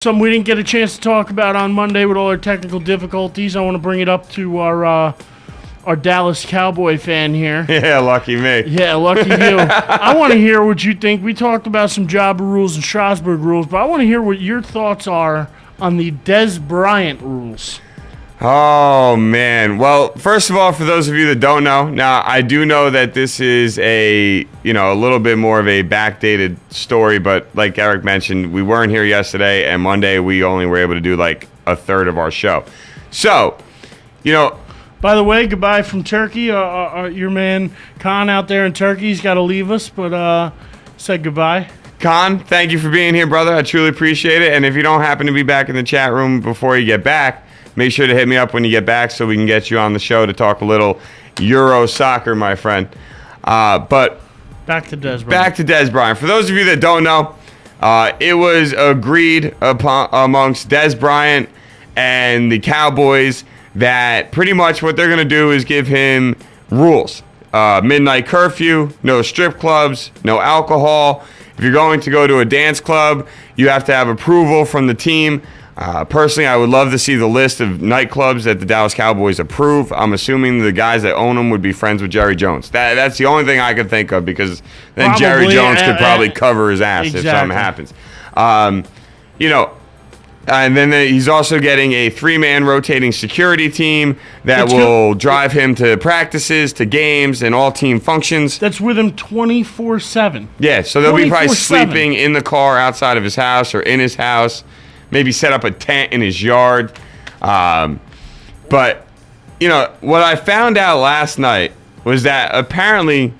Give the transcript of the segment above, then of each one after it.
Something we didn't get a chance to talk about on Monday with all our technical difficulties. I want to bring it up to our Dallas Cowboy fan here. Yeah, lucky me. Yeah, lucky you. I want to hear what you think. We talked about some Jabba rules and Strasburg rules, but I want to hear what your thoughts are on the Dez Bryant rules. Oh, man. Well, first of all, for those of you that don't know, now I do know that this is a little bit more of a backdated story, but like Eric mentioned, we weren't here yesterday, and Monday we only were able to do like a third of our show. So, By the way, goodbye from Turkey. Your man Khan out there in Turkey, he's got to leave us, but said goodbye. Khan, thank you for being here, brother. I truly appreciate it. And if you don't happen to be back in the chat room before you get back, make sure to hit me up when you get back so we can get you on the show to talk a little Euro soccer, my friend. But back to Dez Bryant. Back to Dez Bryant. For those of you that don't know, it was agreed upon amongst Dez Bryant and the Cowboys that pretty much what they're going to do is give him rules. Midnight curfew, no strip clubs, no alcohol. If you're going to go to a dance club, you have to have approval from the team. Personally, I would love to see the list of nightclubs that the Dallas Cowboys approve. I'm assuming the guys that own them would be friends with Jerry Jones. That's the only thing I could think of, because then Jerry Jones could probably cover his ass if something happens. And then he's also getting a 3-man rotating security team that will drive him to practices, to games, and all team functions. That's with him 24/7. Yeah, so they'll be probably sleeping in the car outside of his house or in his house. Maybe set up a tent in his yard. But, what I found out last night was that apparently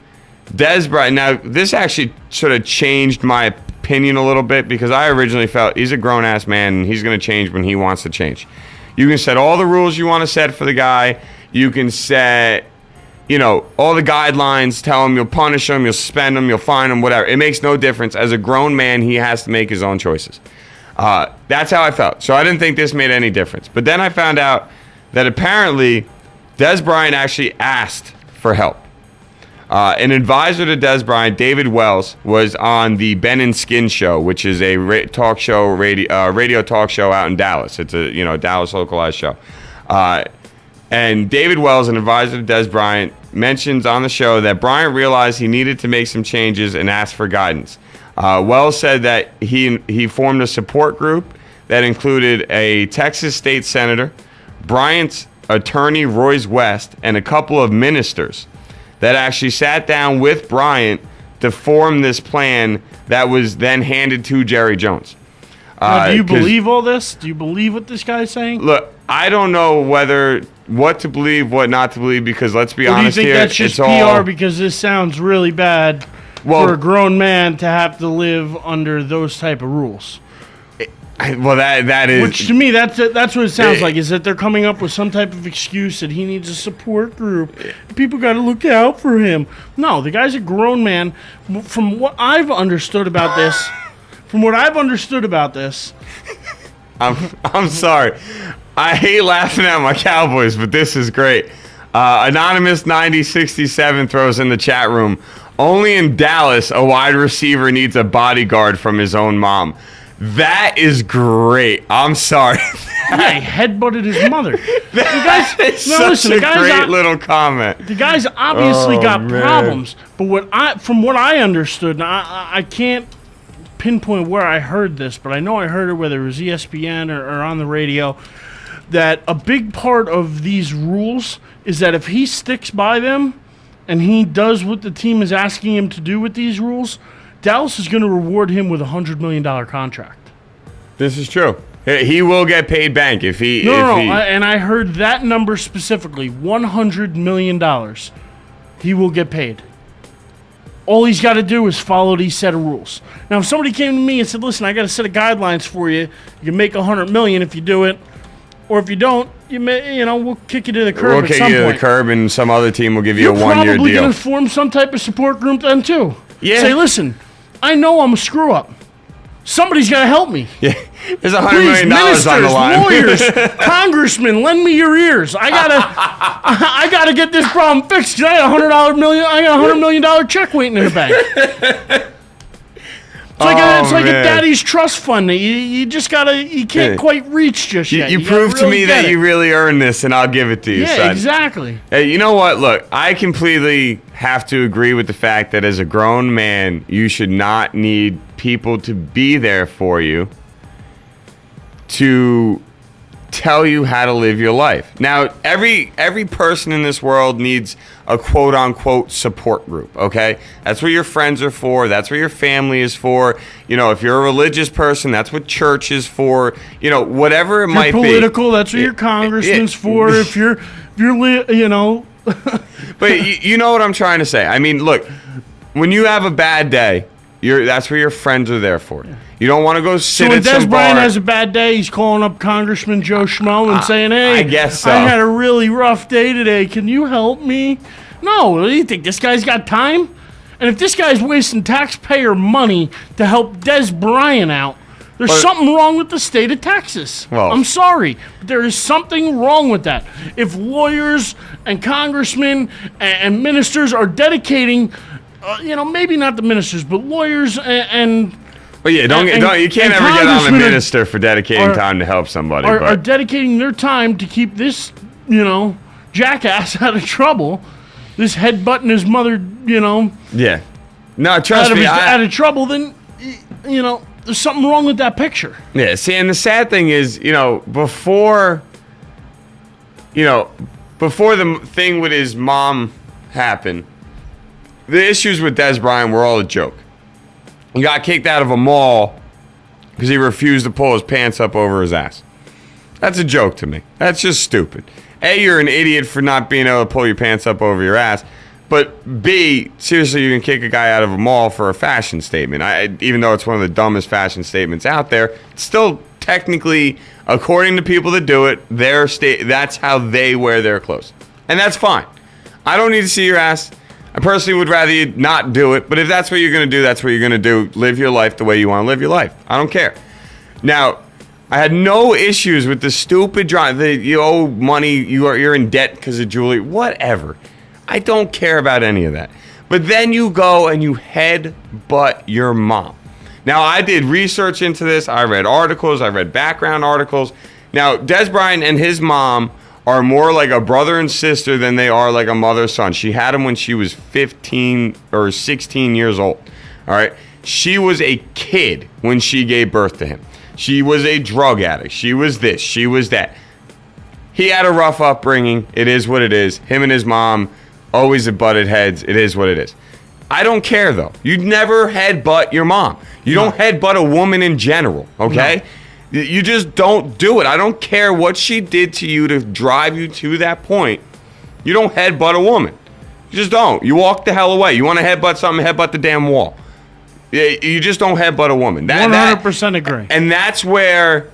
Dez Bryant, now this actually sort of changed my opinion a little bit, because I originally felt he's a grown-ass man and he's going to change when he wants to change. You can set all the rules you want to set for the guy. You can set, all the guidelines, tell him you'll punish him, you'll suspend him, you'll fine him, whatever. It makes no difference. As a grown man, he has to make his own choices. That's how I felt. So I didn't think this made any difference. But then I found out that apparently Dez Bryant actually asked for help. An advisor to Dez Bryant, David Wells, was on the Ben and Skin show, which is a radio talk show out in Dallas. It's a Dallas localized show. And David Wells, an advisor to Dez Bryant, mentions on the show that Bryant realized he needed to make some changes and asked for guidance. Wells said that he formed a support group that included a Texas state senator, Bryant's attorney Royce West, and a couple of ministers that actually sat down with Bryant to form this plan that was then handed to Jerry Jones. Now, do you believe all this? Do you believe what this guy's saying? Look, I don't know what to believe, what not to believe, because let's be honest here. Do you think that's just PR because this sounds really bad for a grown man to have to live under those type of rules? Well, that is... Which to me, that's what it sounds like, is that they're coming up with some type of excuse that he needs a support group. People got to look out for him. No, the guy's a grown man. From what I've understood about this... I'm sorry. I hate laughing at my Cowboys, but this is great. Anonymous 9067 throws in the chat room, only in Dallas a wide receiver needs a bodyguard from his own mom. That is great. I'm sorry. Yeah, he headbutted his mother. Great little comment. The guy's obviously got problems, but from what I understood, I can't pinpoint where I heard this, but I know I heard it whether it was ESPN or on the radio, that a big part of these rules is that if he sticks by them and he does what the team is asking him to do with these rules, Dallas is going to reward him with a $100 million contract. This is true. He will get paid bank if he... And I heard that number specifically, $100 million. He will get paid. All he's got to do is follow these set of rules. Now, if somebody came to me and said, listen, I got a set of guidelines for you. You can make $100 million if you do it. Or if you don't, we'll kick you to the curb at some point. We'll kick you to the curb, and some other team will give you a 1-year deal. You're probably going to form some type of support group then, too. Yeah. Say, listen, I know I'm a screw-up. Somebody's got to help me. Yeah, there's $100 million on the line. Lawyers, congressmen, lend me your ears. I gotta get this problem fixed because I got a $100 million check waiting in the bank. It's like a daddy's trust fund that you just gotta, you can't quite reach just yet. You prove to me that you really earned this, and I'll give it to you, son. Yeah, exactly. Hey, you know what? Look, I completely have to agree with the fact that as a grown man, you should not need people to be there for you to tell you how to live your life. Now, every person in this world needs a quote-unquote support group, okay? That's what your friends are for. That's what your family is for. You know, if you're a religious person, that's what church is for. You know, whatever it might be. Political, that's what your congressman's for. If you're you know. But you know what I'm trying to say. I mean, look, when you have a bad day, that's where your friends are there for. You don't want to go sit at some bar. So when Des Bryant has a bad day, he's calling up Congressman Joe Schmo and saying, hey, I guess so. I had a really rough day today. Can you help me? No, do you think this guy's got time? And if this guy's wasting taxpayer money to help Des Bryant out, there's something wrong with the state of Texas. Well, I'm sorry, but there is something wrong with that. If lawyers and congressmen and ministers are dedicating, you know, maybe not the ministers, but lawyers and well, yeah, you can't ever get on the minister for dedicating time to help somebody. Are dedicating their time to keep this, you know, jackass out of trouble. This headbutting his mother, you know. Yeah. No, trust me. Out of trouble, then, you know, there's something wrong with that picture. Yeah, see, and the sad thing is, you know, before the thing with his mom happened, the issues with Des Bryant were all a joke. He got kicked out of a mall because he refused to pull his pants up over his ass. That's a joke to me. That's just stupid. A, you're an idiot for not being able to pull your pants up over your ass. But B, seriously, you can kick a guy out of a mall for a fashion statement. Even though it's one of the dumbest fashion statements out there, it's still technically, according to people that do it, that's how they wear their clothes. And that's fine. I don't need to see your ass. I personally would rather you not do it, but if that's what you're going to do, that's what you're going to do. Live your life the way you want to live your life. I don't care. Now, I had no issues with the stupid drama. You owe money, you're in debt because of jewelry, whatever. I don't care about any of that. But then you go and you headbutt your mom. Now, I did research into this. I read articles. I read background articles. Now, Des Bryant and his mom are more like a brother and sister than they are like a mother-son. She had him when she was 15 or 16 years old. All right? She was a kid when she gave birth to him. She was a drug addict. She was this. She was that. He had a rough upbringing. It is what it is. Him and his mom always have butted heads. It is what it is. I don't care, though. You'd never headbutt your mom. You don't headbutt a woman in general, okay? No. You just don't do it. I don't care what she did to you to drive you to that point. You don't headbutt a woman. You just don't. You walk the hell away. You want to headbutt something, headbutt the damn wall. You just don't headbutt a woman. 100% agree. And that's where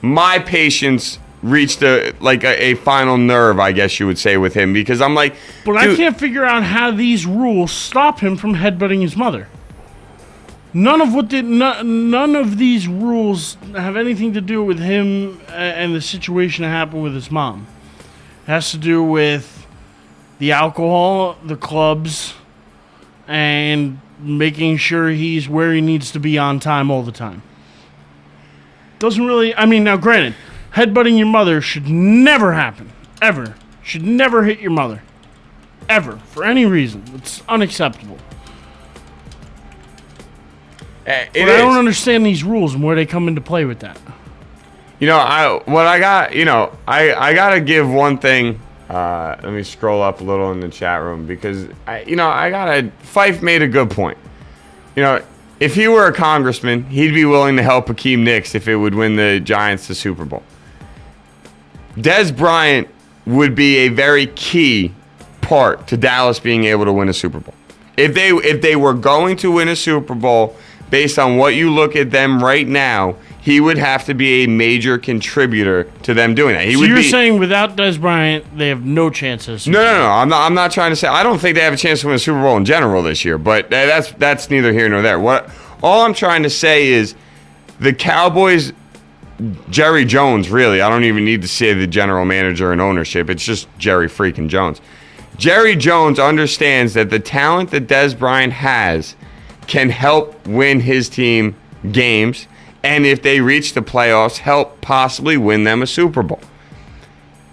my patience reached a final nerve, I guess you would say, with him, because I'm like, but I can't figure out how these rules stop him from headbutting his mother. None of these rules have anything to do with him and the situation that happened with his mom. It has to do with the alcohol, the clubs, and making sure he's where he needs to be on time all the time. Doesn't really, I mean, now granted, headbutting your mother should never happen. Ever. Should never hit your mother. Ever. For any reason. It's unacceptable. But I don't understand these rules and where they come into play with that. You know, I got to give one thing. Let me scroll up a little in the chat room because, Fife made a good point. You know, if he were a congressman, he'd be willing to help Hakeem Nicks if it would win the Giants the Super Bowl. Des Bryant would be a very key part to Dallas being able to win a Super Bowl. If they were going to win a Super Bowl, based on what you look at them right now, he would have to be a major contributor to them doing that. So you're saying without Des Bryant, they have no chances? No. I'm not trying to say. I don't think they have a chance to win a Super Bowl in general this year. But that's neither here nor there. All I'm trying to say is the Cowboys, Jerry Jones. Really, I don't even need to say the general manager and ownership. It's just Jerry freaking Jones. Jerry Jones understands that the talent that Des Bryant has can help win his team games, and if they reach the playoffs, help possibly win them a Super Bowl.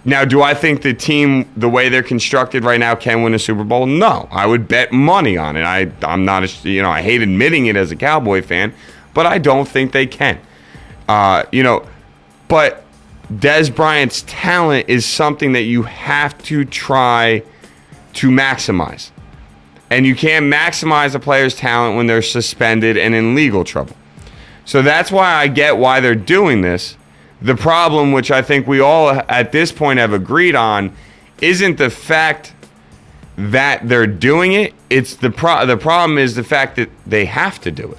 Now, do I think the team, the way they're constructed right now, can win a Super Bowl? No. I would bet money on it. I'm not, I hate admitting it as a Cowboy fan, but I don't think they can. But Dez Bryant's talent is something that you have to try to maximize. And you can't maximize a player's talent when they're suspended and in legal trouble. So that's why I get why they're doing this. The problem, which I think we all at this point have agreed on, isn't the fact that they're doing it. It's the problem is the fact that they have to do it.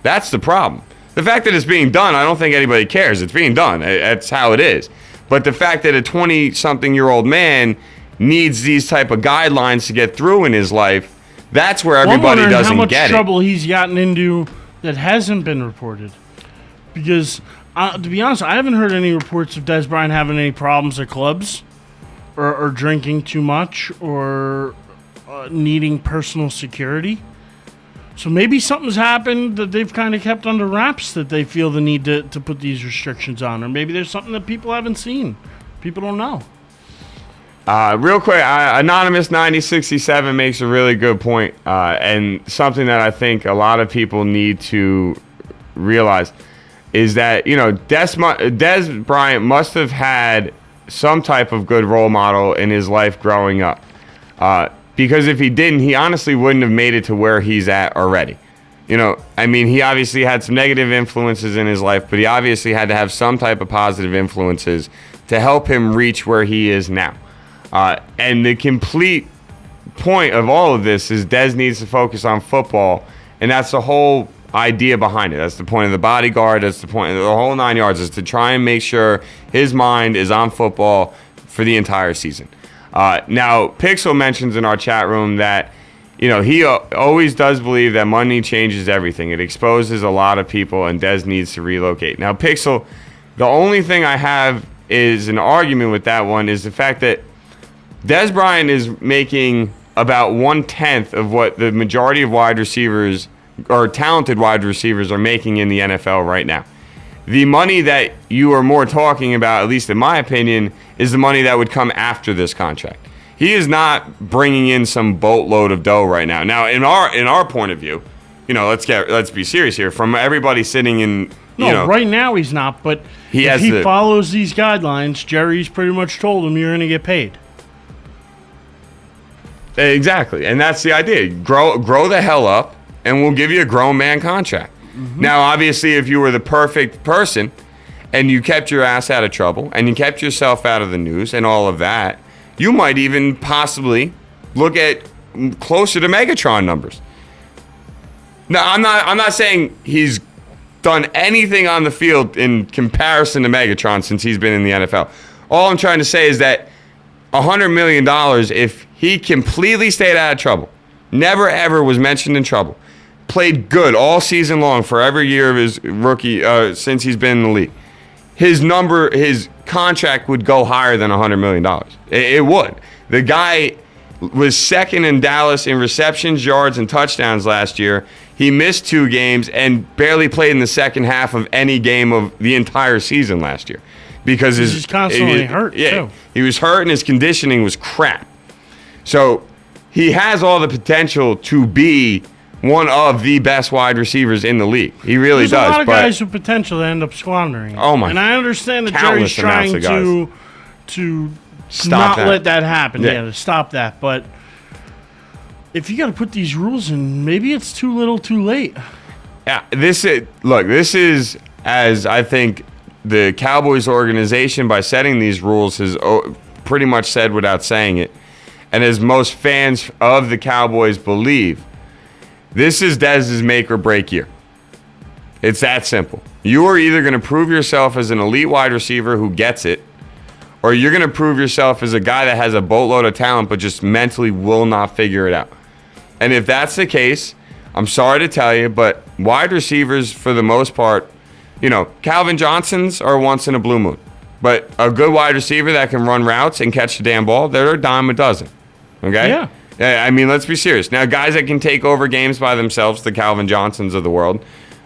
That's the problem. The fact that it's being done, I don't think anybody cares. It's being done. That's how it is. But the fact that a 20-something-year-old man needs these type of guidelines to get through in his life, that's where everybody doesn't get it. How much trouble he's gotten into that hasn't been reported. Because, to be honest, I haven't heard any reports of Dez Bryant having any problems at clubs or drinking too much or needing personal security. So maybe something's happened that they've kind of kept under wraps that they feel the need to put these restrictions on. Or maybe there's something that people haven't seen. People don't know. Real quick, Anonymous 9067 makes a really good point, and something that I think a lot of people need to realize is that, Dez Bryant must have had some type of good role model in his life growing up. Because if he didn't, he honestly wouldn't have made it to where he's at already. He obviously had some negative influences in his life, but he obviously had to have some type of positive influences to help him reach where he is now. And the complete point of all of this is Dez needs to focus on football, and that's the whole idea behind it. That's the point of the bodyguard. That's the point of the whole 9 yards, is to try and make sure his mind is on football for the entire season. Now, Pixel mentions in our chat room that, he always does believe that money changes everything. It exposes a lot of people, and Dez needs to relocate. Now, Pixel, the only thing I have is an argument with that one is the fact that Dez Bryant is making about 1/10 of what the majority of wide receivers or talented wide receivers are making in the NFL right now. The money that you are more talking about, at least in my opinion, is the money that would come after this contract. He is not bringing in some boatload of dough right now. Now, in our point of view, let's be serious here. From everybody sitting in, right now he's not. But if he follows these guidelines, Jerry's pretty much told him you're going to get paid. Exactly, and that's the idea. Grow the hell up, and we'll give you a grown man contract. Mm-hmm. Now, obviously, if you were the perfect person and you kept your ass out of trouble and you kept yourself out of the news and all of that, you might even possibly look at closer to Megatron numbers. Now, I'm not saying he's done anything on the field in comparison to Megatron since he's been in the NFL. All I'm trying to say is that $100 million, if he completely stayed out of trouble, never ever was mentioned in trouble, played good all season long for every year of his rookie since he's been in the league, his contract would go higher than $100 million. It would. The guy was second in Dallas in receptions, yards, and touchdowns last year. He missed 2 games and barely played in the second half of any game of the entire season last year because he's constantly hurt. Yeah, too. He was hurt and his conditioning was crap. So he has all the potential to be one of the best wide receivers in the league. He really does. There's a lot of guys with potential that end up squandering it. Oh my! And I understand that Jerry's trying to stop not let that happen. Yeah, to stop that. But if you got to put these rules in, maybe it's too little, too late. Yeah. This is as I think the Cowboys organization, by setting these rules, has pretty much said without saying it, and as most fans of the Cowboys believe, this is Dez's make or break year. It's that simple. You are either going to prove yourself as an elite wide receiver who gets it, or you're going to prove yourself as a guy that has a boatload of talent but just mentally will not figure it out. And if that's the case, I'm sorry to tell you, but wide receivers, for the most part, Calvin Johnsons are once in a blue moon. But a good wide receiver that can run routes and catch the damn ball, they're a dime a dozen. Okay? Yeah. I mean, let's be serious. Now, guys that can take over games by themselves, the Calvin Johnsons of the world,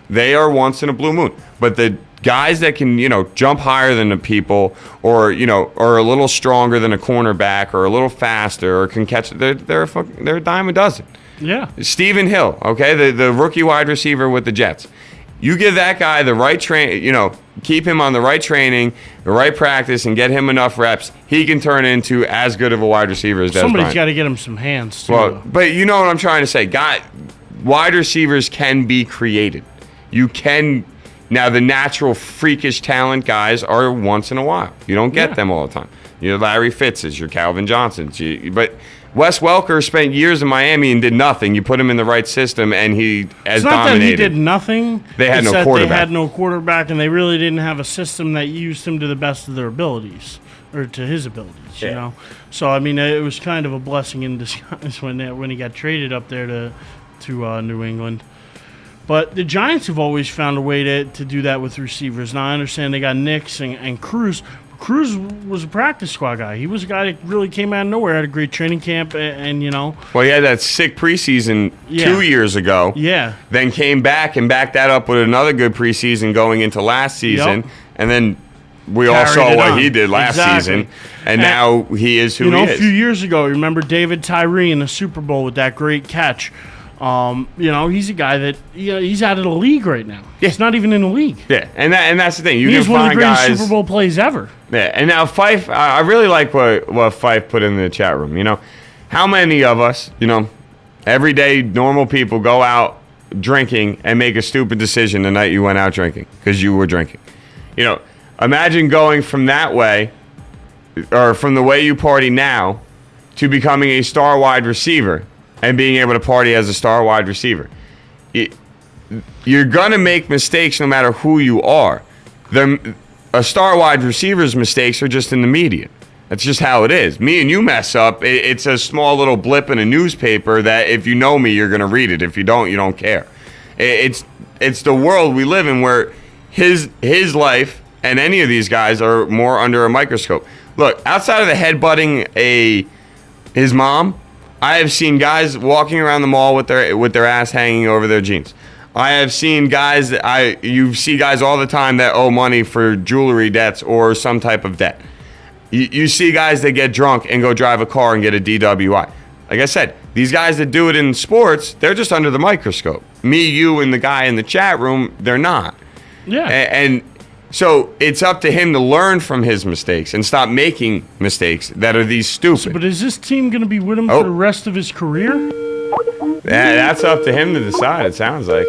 they are once in a blue moon. But the guys that can, jump higher than the people, or are a little stronger than a cornerback, or a little faster, or can catch, they're a dime a dozen. Yeah. Stephen Hill, okay, the rookie wide receiver with the Jets. You give that guy the right keep him on the right training, the right practice, and get him enough reps, he can turn into as good of a wide receiver as Dez Bryant. Somebody's got to get him some hands, too. Well, but you know what I'm trying to say. Wide receivers can be created. You can. Now, the natural freakish talent guys are once in a while. You don't get them all the time. Your Larry Fitzes, your Calvin Johnsons. But Wes Welker spent years in Miami and did nothing. You put him in the right system, and he has dominated. It's not that he did nothing. They had no quarterback. They had no quarterback, and they really didn't have a system that used him to the best of their abilities, or to his abilities, you know. So, I mean, it was kind of a blessing in disguise when he got traded up there to New England. But the Giants have always found a way to do that with receivers. Now, I understand they got Nix and Cruz. Cruz was a practice squad guy. He was a guy that really came out of nowhere, had a great training camp, and Well, he had that sick preseason 2 years ago. Yeah. Then came back and backed that up with another good preseason going into last season. Yep. And then we all saw what he did last season. And now he is who he is. A few years ago, remember David Tyree in the Super Bowl with that great catch. He's a guy that he's out of the league right now. Yeah. He's not even in the league. Yeah, and that's the thing. He's one of the greatest Super Bowl plays ever. Yeah, and now Fife, I really like what Fife put in the chat room. How many of us, everyday normal people go out drinking and make a stupid decision the night you went out drinking because you were drinking? Imagine going from that way, or from the way you party now, to becoming a star wide receiver. And being able to party as a star wide receiver. You're going to make mistakes no matter who you are. A star wide receiver's mistakes are just in the media. That's just how it is. Me and you mess up, it's a small little blip in a newspaper that if you know me, you're going to read it. If you don't care. It's the world we live in where his life and any of these guys are more under a microscope. Look, outside of the headbutting his mom, I have seen guys walking around the mall with their ass hanging over their jeans. I have seen guys you see guys all the time that owe money for jewelry debts or some type of debt. You see guys that get drunk and go drive a car and get a DWI. Like I said, these guys that do it in sports, they're just under the microscope. Me, you, and the guy in the chat room, they're not. Yeah. And so it's up to him to learn from his mistakes and stop making mistakes that are these stupid. But is this team going to be with him for the rest of his career? Yeah, that's up to him to decide, it sounds like.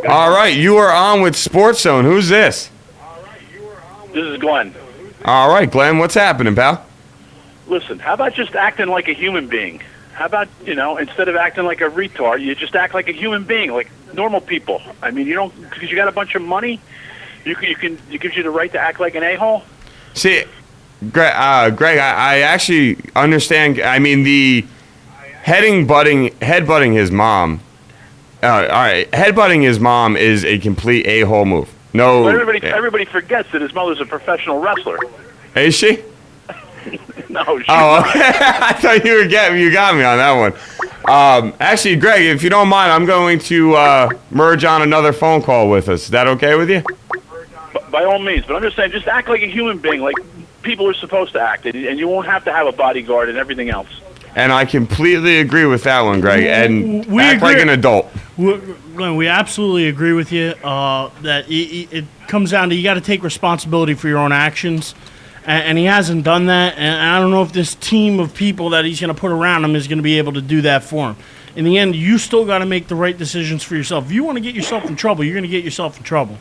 All right, you are on with Sports Zone. Who's this? This is Glenn. All right, Glenn, what's happening, pal? Listen, how about just acting like a human being? How about, instead of acting like a retard, you just act like a human being, like normal people. I mean, because you got a bunch of money, it gives you the right to act like an a-hole? See, Greg, I actually understand. I mean, the headbutting his mom. All right, headbutting his mom is a complete a-hole move. No, well, everybody forgets that his mother's a professional wrestler. Is she? No, she's not. I thought you got me on that one. Actually, Greg, if you don't mind, I'm going to merge on another phone call with us. Is that okay with you? By all means, but I'm just saying, just act like a human being, like people are supposed to act, and you won't have to have a bodyguard and everything else. And I completely agree with that one, Greg. And act like an adult. We absolutely agree with you. That it comes down to you got to take responsibility for your own actions, and he hasn't done that. And I don't know if this team of people that he's going to put around him is going to be able to do that for him. In the end, you still got to make the right decisions for yourself. If you want to get yourself in trouble, you're going to get yourself in trouble.